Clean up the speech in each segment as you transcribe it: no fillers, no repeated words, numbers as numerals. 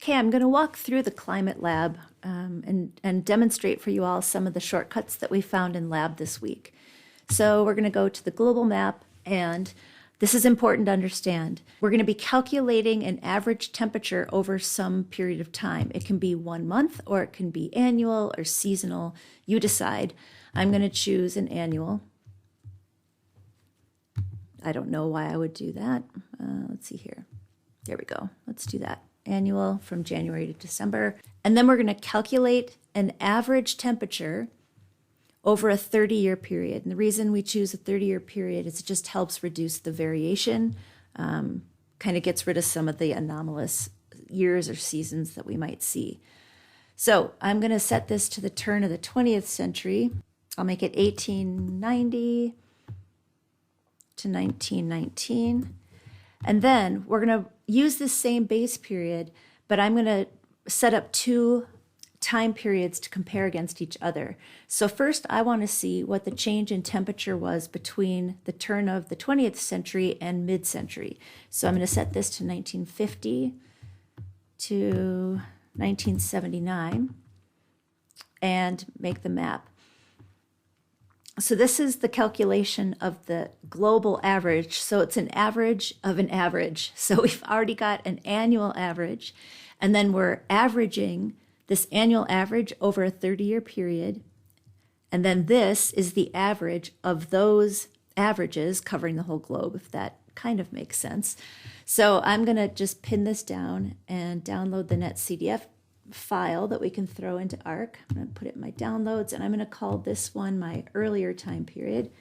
Okay, I'm going to walk through the climate lab and demonstrate for you all some of the shortcuts that we found in lab this week. So we're going to go to the global map, and this is important to understand. We're going to be calculating an average temperature over some period of time. It can be 1 month, or it can be annual or seasonal. You decide. I'm going to choose an annual. I don't know why I would do that. Let's see here. There we go. Let's do that. Annual from January to December. And then we're going to calculate an average temperature over a 30-year period. And the reason we choose a 30-year period is it just helps reduce the variation, kind of gets rid of some of the anomalous years or seasons that we might see. So I'm going to set this to the turn of the 20th century. I'll make it 1890 to 1919. And then we're going to use this same base period, but I'm going to set up 2 time periods to compare against each other. So first, I want to see what the change in temperature was between the turn of the 20th century and mid-century. So I'm going to set this to 1950 to 1979 and make the map. So this is the calculation of the global average. So it's an average of an average. So we've already got an annual average, and then we're averaging this annual average over a 30-year period. And then this is the average of those averages covering the whole globe, if that kind of makes sense. So I'm going to just pin this down and download the NetCDF file that we can throw into ARC. I'm going to put it in my downloads, and I'm going to call this one my earlier time period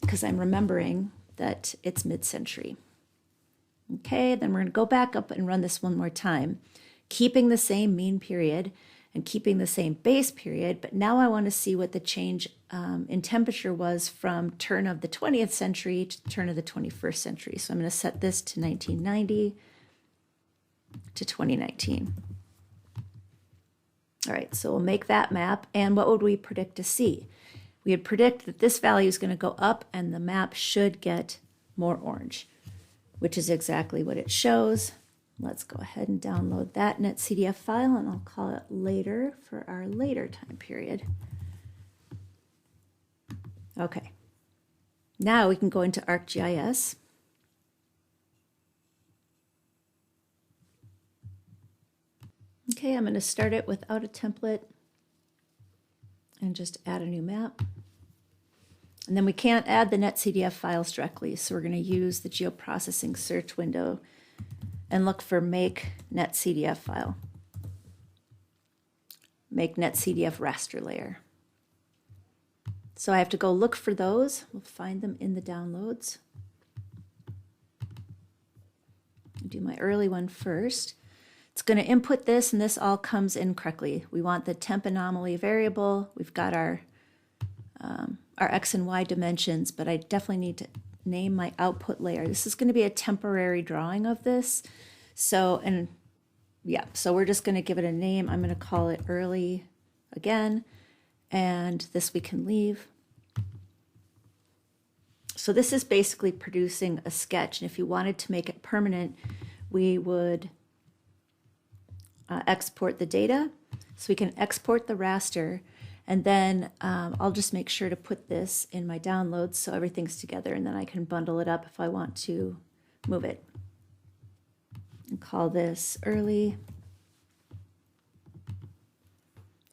because I'm remembering that it's mid-century. Okay, then we're going to go back up and run this one more time, keeping the same mean period and keeping the same base period, but now I want to see what the change in temperature was from turn of the 20th century to turn of the 21st century. So I'm going to set this to 1990 to 2019. All right, so we'll make that map, and what would we predict to see? We would predict that this value is going to go up and the map should get more orange, which is exactly what it shows. Let's go ahead and download that NetCDF file, and I'll call it later for our later time period. Okay, now we can go into ArcGIS. Okay, I'm going to start it without a template and just add a new map. And then we can't add the NetCDF files directly, so we're going to use the geoprocessing search window and look for make NetCDF file. Make NetCDF raster layer. So I have to go look for those. We'll find them in the downloads. Do my early one first. It's going to input this, and this all comes in correctly. We want the temp anomaly variable. We've got our X and Y dimensions, but I definitely need to name my output layer. This is going to be a temporary drawing of this. So we're just going to give it a name. I'm going to call it early again, and this we can leave. So this is basically producing a sketch, and if you wanted to make it permanent, we would export the data. So we can export the raster, and then I'll just make sure to put this in my downloads so everything's together, and then I can bundle it up if I want to move it. And call this early.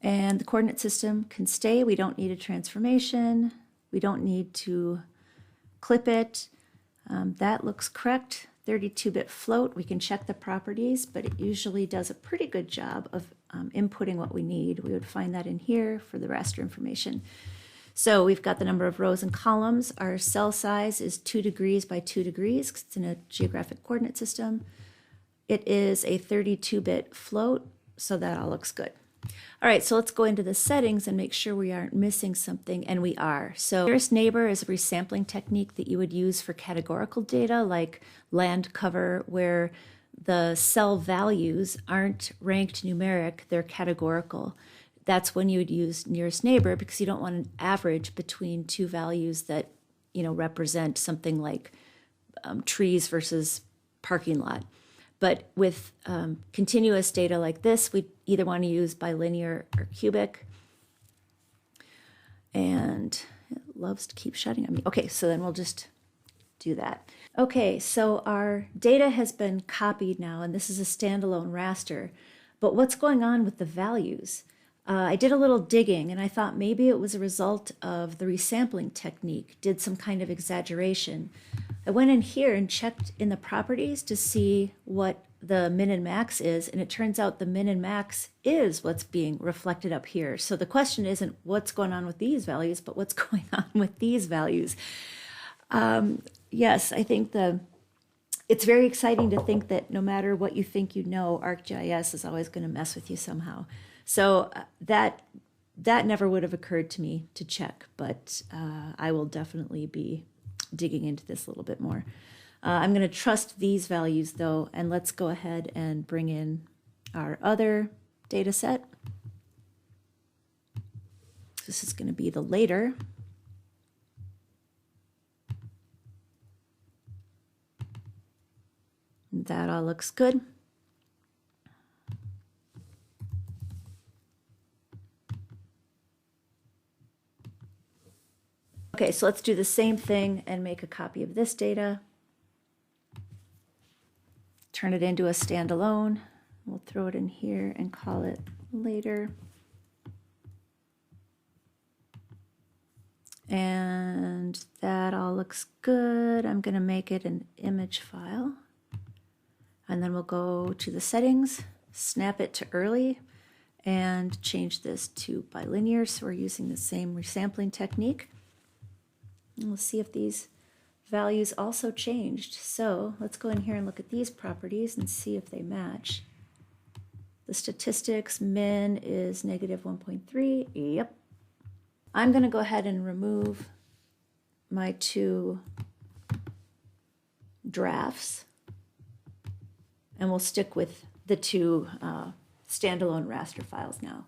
And the coordinate system can stay. We don't need a transformation. We don't need to clip it. That looks correct. 32-bit float, we can check the properties, but it usually does a pretty good job of inputting what we need. We would find that in here for the raster information. So we've got the number of rows and columns. Our cell size is 2 degrees by 2 degrees because it's in a geographic coordinate system. It is a 32-bit float, so that all looks good. All right, so let's go into the settings and make sure we aren't missing something, and we are. So nearest neighbor is a resampling technique that you would use for categorical data like land cover, where the cell values aren't ranked numeric, they're categorical. That's when you would use nearest neighbor because you don't want an average between 2 values that, represent something like trees versus parking lot. But with continuous data like this, we either want to use bilinear or cubic. And it loves to keep shutting on me. Okay, so then we'll just do that. Okay, so our data has been copied now, and this is a standalone raster. But what's going on with the values? I did a little digging, and I thought maybe it was a result of the resampling technique, did some kind of exaggeration. I went in here and checked in the properties to see what the min and max is, and it turns out the min and max is what's being reflected up here. So the question isn't what's going on with these values, but what's going on with these values. Yes, I think it's very exciting to think that no matter what you think you know, ArcGIS is always going to mess with you somehow. So that never would have occurred to me to check, but I will definitely be digging into this a little bit more. I'm going to trust these values though, and let's go ahead and bring in our other data set. This is going to be the later. That all looks good. Okay, so let's do the same thing and make a copy of this data. Turn it into a standalone. We'll throw it in here and call it later. And that all looks good. I'm going to make it an image file. And then we'll go to the settings, snap it to early, and change this to bilinear. So we're using the same resampling technique. And we'll see if these values also changed. So let's go in here and look at these properties and see if they match. The statistics, min is negative 1.3. Yep. I'm going to go ahead and remove my two drafts, and we'll stick with the two standalone raster files now.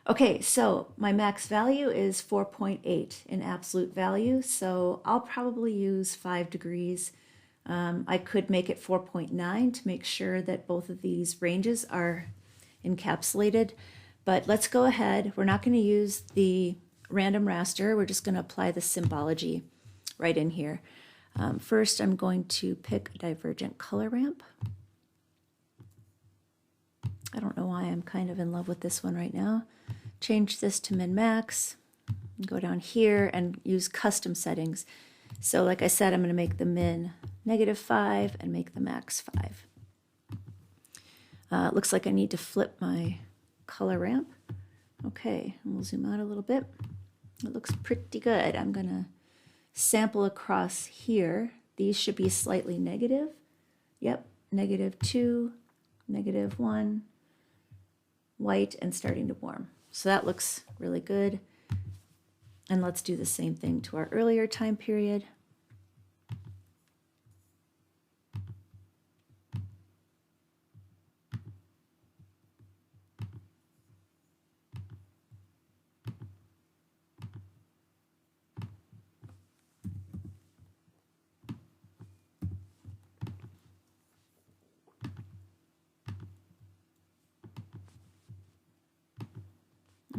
Okay, so my max value is 4.8 in absolute value, so I'll probably use 5 degrees. I could make it 4.9 to make sure that both of these ranges are encapsulated, but let's go ahead. We're not going to use the random raster. We're just going to apply the symbology right in here. First, I'm going to pick a divergent color ramp. I don't know why I'm kind of in love with this one right now. Change this to min-max, go down here and use custom settings. So like I said, I'm going to make the min -5 and make the max 5. It looks like I need to flip my color ramp. Okay, and we'll zoom out a little bit. It looks pretty good. I'm going to sample across here. These should be slightly negative. Yep, -2, -1, white, and starting to warm. So that looks really good. And let's do the same thing to our earlier time period.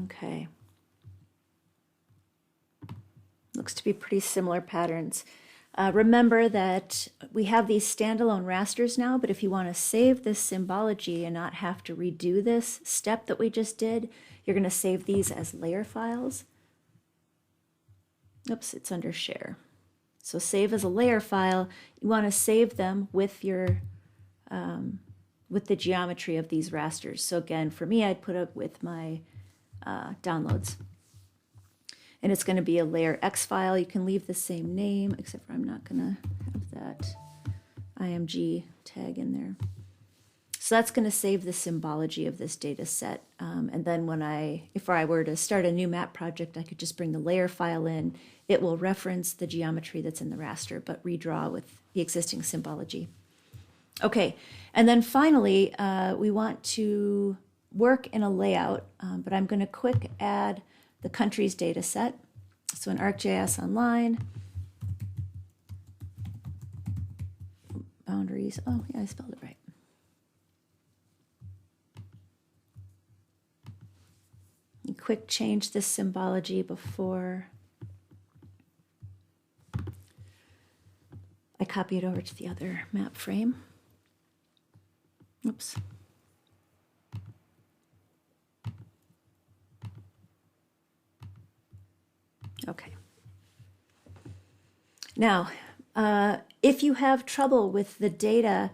Okay. Looks to be pretty similar patterns. Remember that we have these standalone rasters now, but if you want to save this symbology and not have to redo this step that we just did, you're going to save these as layer files. Oops, it's under share. So save as a layer file. You want to save them with your with the geometry of these rasters. So again, for me, I'd put it with my downloads. And it's going to be a layer X file. You can leave the same name, except for I'm not going to have that IMG tag in there. So that's going to save the symbology of this data set. And then if I were to start a new map project, I could just bring the layer file in. It will reference the geometry that's in the raster, but redraw with the existing symbology. Okay, and then finally, we want to work in a layout, but I'm going to quick add the countries data set. So in ArcGIS Online, boundaries, oh yeah, I spelled it right. quick change this symbology before I copy it over to the other map frame. Oops. Okay. Now, if you have trouble with the data,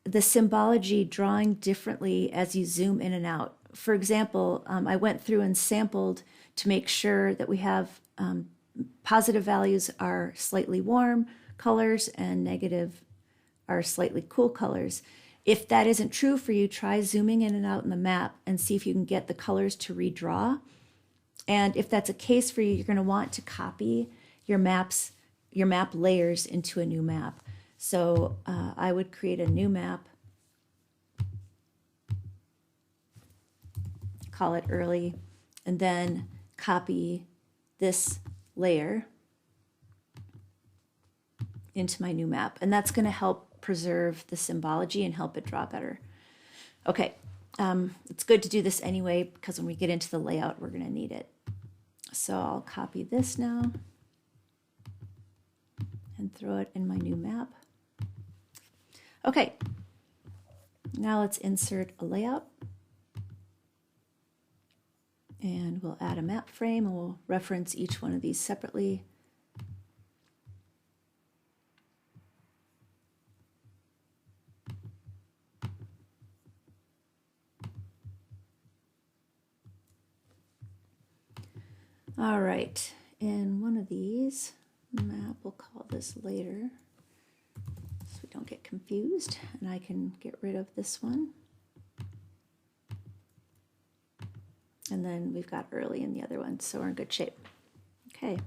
the symbology drawing differently as you zoom in and out. For example, I went through and sampled to make sure that we have positive values are slightly warm colors and negative are slightly cool colors. If that isn't true for you, try zooming in and out in the map and see if you can get the colors to redraw. And if that's a case for you, you're going to want to copy your map layers into a new map. So I would create a new map, call it early, and then copy this layer into my new map. And that's going to help preserve the symbology and help it draw better. Okay, it's good to do this anyway, because when we get into the layout, we're going to need it. So I'll copy this now and throw it in my new map. Okay, now let's insert a layout. And we'll add a map frame and we'll reference each one of these separately. All right, in one of these map, we'll call this later so we don't get confused, and I can get rid of this one. And then we've got early in the other one, so we're in good shape. Okay.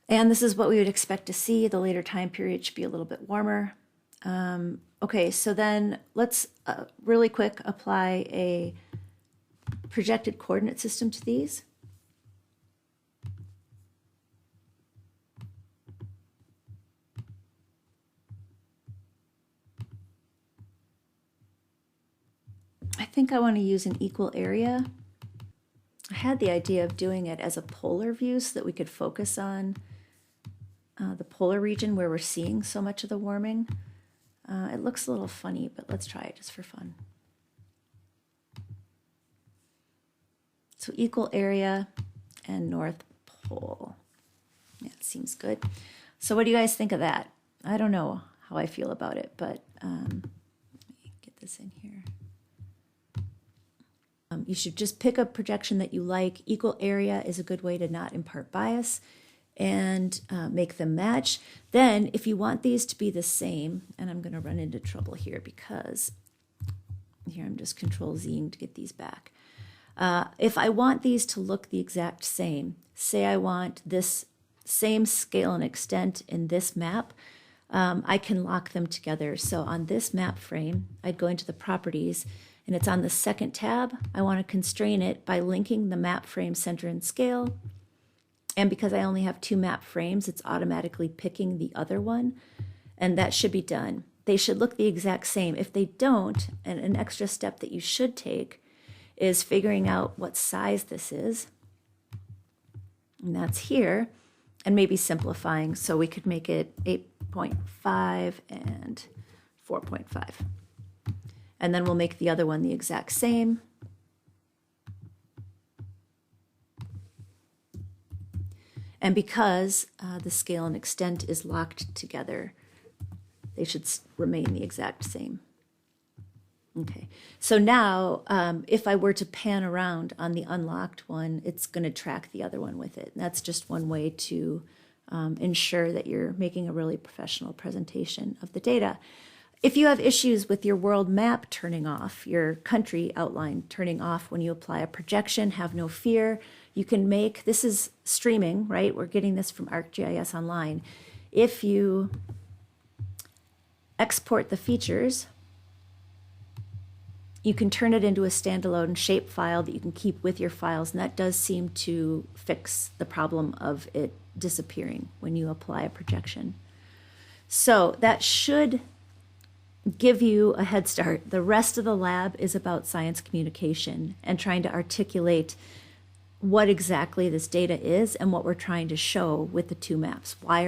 And this is what we would expect to see. The later time period should be a little bit warmer. Okay, so then let's really quick apply a projected coordinate system to these. I think I want to use an equal area. I had the idea of doing it as a polar view so that we could focus on the polar region where we're seeing so much of the warming. It looks a little funny, but let's try it just for fun. So equal area and North Pole. Yeah, it seems good. So what do you guys think of that? I don't know how I feel about it, but let me get this in here. You should just pick a projection that you like. Equal area is a good way to not impart bias and make them match. Then if you want these to be the same, and I'm going to run into trouble here because here I'm just Control-Zing to get these back. If I want these to look the exact same, say I want this same scale and extent in this map, I can lock them together. So on this map frame, I'd go into the properties and it's on the second tab. I want to constrain it by linking the map frame center and scale. And because I only have two map frames, it's automatically picking the other one. And that should be done. They should look the exact same. If they don't, and an extra step that you should take is figuring out what size this is. And that's here. And maybe simplifying. So we could make it 8.5 and 4.5. And then we'll make the other one the exact same. And because the scale and extent is locked together, they should remain the exact same. Okay, so now if I were to pan around on the unlocked one, it's going to track the other one with it. And that's just one way to ensure that you're making a really professional presentation of the data. If you have issues with your world map turning off, your country outline turning off when you apply a projection, have no fear. You can make, this is streaming, right? We're getting this from ArcGIS Online. If you export the features, you can turn it into a standalone shape file that you can keep with your files, and that does seem to fix the problem of it disappearing when you apply a projection. So that should give you a head start. The rest of the lab is about science communication and trying to articulate what exactly this data is and what we're trying to show with the two maps. Why